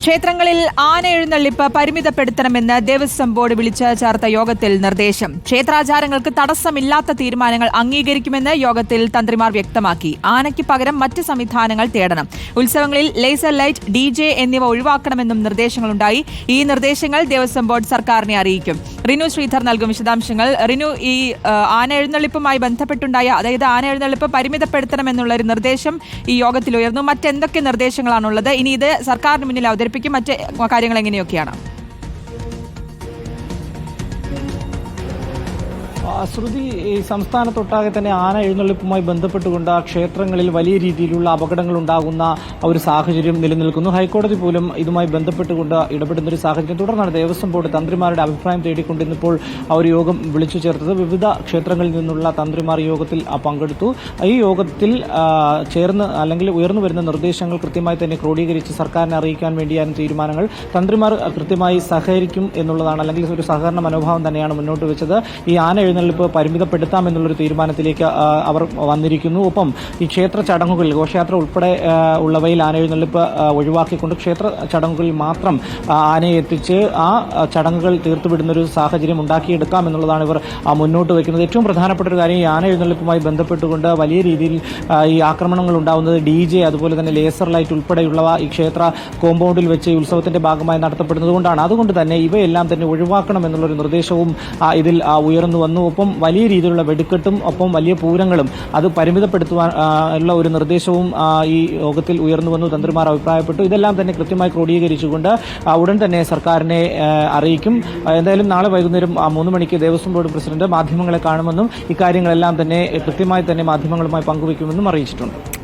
ക്ഷേത്രങ്ങളിൽ ആന എഴുന്നള്ളിപ്പ് പരിമിതപ്പെടുത്തണമെന്ന് ദേവസ്വം ബോർഡ് വിളിച്ച് ചേർത്ത യോഗത്തിൽ നിർദ്ദേശം. ക്ഷേത്രാചാരങ്ങൾക്ക് തടസ്സമില്ലാത്ത തീരുമാനങ്ങൾ അംഗീകരിക്കുമെന്ന് യോഗത്തിൽ തന്ത്രിമാർ വ്യക്തമാക്കി. ആനയ്ക്ക് പകരം മറ്റ് സംവിധാനങ്ങൾ തേടണം. ഉത്സവങ്ങളിൽ ലേസർ ലൈറ്റ്, DJ എന്നിവ ഒഴിവാക്കണമെന്നും നിർദ്ദേശങ്ങളുണ്ടായി. ഈ നിർദ്ദേശങ്ങൾ ദേവസ്വം ബോർഡ് സർക്കാരിനെ അറിയിക്കും. റിനു ശ്രീധർ നൽകും വിശദാംശങ്ങൾ. റിനു, ഈ ആന എഴുന്നള്ളിപ്പുമായി ബന്ധപ്പെട്ടുണ്ടായ, അതായത് ആന എഴുന്നള്ളിപ്പ് പരിമിതപ്പെടുത്തണമെന്നുള്ള ഒരു നിർദ്ദേശം ഈ യോഗത്തിൽ ഉയർന്നു. മറ്റെന്തൊക്കെ നിർദ്ദേശങ്ങളാണുള്ളത്? ഇനി ഇത് സർക്കാരിന് മുന്നിൽ അവതരിപ്പിക്കും. മറ്റ് കാര്യങ്ങൾ എങ്ങനെയൊക്കെയാണ്? ശ്രുതി, ഈ സംസ്ഥാനത്തൊട്ടാകെ തന്നെ ആന എഴുന്നള്ളിപ്പുമായി ബന്ധപ്പെട്ടുകൊണ്ട് ക്ഷേത്രങ്ങളിൽ വലിയ രീതിയിലുള്ള അപകടങ്ങൾ ഉണ്ടാകുന്ന ഒരു സാഹചര്യം നിലനിൽക്കുന്നു. ഹൈക്കോടതി പോലും ഇതുമായി ബന്ധപ്പെട്ടുകൊണ്ട് ഇടപെടുന്ന ഒരു സാഹചര്യം. തുടർന്നാണ് ദേവസ്വം ബോർഡ് തന്ത്രിമാരുടെ അഭിപ്രായം തേടിക്കൊണ്ട് ഇന്നിപ്പോൾ ഒരു യോഗം വിളിച്ചു ചേർത്തത്. വിവിധ ക്ഷേത്രങ്ങളിൽ നിന്നുള്ള തന്ത്രിമാർ യോഗത്തിൽ പങ്കെടുത്തു. ഈ യോഗത്തിൽ ചേർന്ന് അല്ലെങ്കിൽ ഉയർന്നു വരുന്ന നിർദ്ദേശങ്ങൾ കൃത്യമായി തന്നെ ക്രോഡീകരിച്ച് സർക്കാരിനെ അറിയിക്കാൻ വേണ്ടിയാണ് തീരുമാനങ്ങൾ. തന്ത്രിമാർ കൃത്യമായി സഹകരിക്കും എന്നുള്ളതാണ്, അല്ലെങ്കിൽ ഒരു സഹകരണ മനോഭാവം തന്നെയാണ് മുന്നോട്ട് വെച്ചത്. ഈ ആന എഴുന്നള്ളിപ്പ് പരിമിതപ്പെടുത്താമെന്നുള്ളൊരു തീരുമാനത്തിലേക്ക് അവർ വന്നിരിക്കുന്നു. ഒപ്പം ഈ ക്ഷേത്ര ചടങ്ങുകളിൽ, ഘോഷയാത്ര ഉൾപ്പെടെ ഉള്ളവയിൽ ആന എഴുന്നള്ളിപ്പ് ഒഴിവാക്കിക്കൊണ്ട് ക്ഷേത്ര ചടങ്ങുകളിൽ മാത്രം ആനയെ എത്തിച്ച് ആ ചടങ്ങുകൾ തീർത്തുവിടുന്നൊരു സാഹചര്യം ഉണ്ടാക്കിയെടുക്കാം എന്നുള്ളതാണ് ഇവർ മുന്നോട്ട് വയ്ക്കുന്നത്. ഏറ്റവും പ്രധാനപ്പെട്ട ഒരു കാര്യം, ഈ ആന എഴുന്നള്ളിപ്പുമായി ബന്ധപ്പെട്ടുകൊണ്ട് വലിയ രീതിയിൽ ഈ ആക്രമണങ്ങൾ ഉണ്ടാകുന്നത് DJ, അതുപോലെ തന്നെ ലേസർ ലൈറ്റ് ഉൾപ്പെടെയുള്ളവ ഈ ക്ഷേത്ര കോമ്പൗണ്ടിൽ വെച്ച് ഉത്സവത്തിന്റെ ഭാഗമായി നടത്തപ്പെടുന്നത് കൊണ്ടാണ്. അതുകൊണ്ട് തന്നെ ഇവയെല്ലാം തന്നെ ഒഴിവാക്കണം എന്നുള്ളൊരു നിർദ്ദേശവും ഇതിൽ ഉയർന്നു വന്നു. ഒപ്പം വലിയ രീതിയിലുള്ള വെടിക്കെട്ടും ഒപ്പം വലിയ പൂരങ്ങളും അത് പരിമിതപ്പെടുത്തുവാൻ ഉള്ള ഒരു നിർദ്ദേശവും ഈ യോഗത്തിൽ ഉയർന്നു വന്നു. തന്ത്രിമാർ അഭിപ്രായപ്പെട്ടു. ഇതെല്ലാം തന്നെ കൃത്യമായി ക്രോഡീകരിച്ചുകൊണ്ട് ഉടൻ തന്നെ സർക്കാരിനെ അറിയിക്കും. എന്തായാലും നാളെ വൈകുന്നേരം 3 മണിക്ക് ദേവസ്വം ബോർഡ് പ്രസിഡന്റ് മാധ്യമങ്ങളെ കാണുമെന്നും ഇക്കാര്യങ്ങളെല്ലാം തന്നെ കൃത്യമായി തന്നെ മാധ്യമങ്ങളുമായി പങ്കുവയ്ക്കുമെന്നും അറിയിച്ചിട്ടുണ്ട്.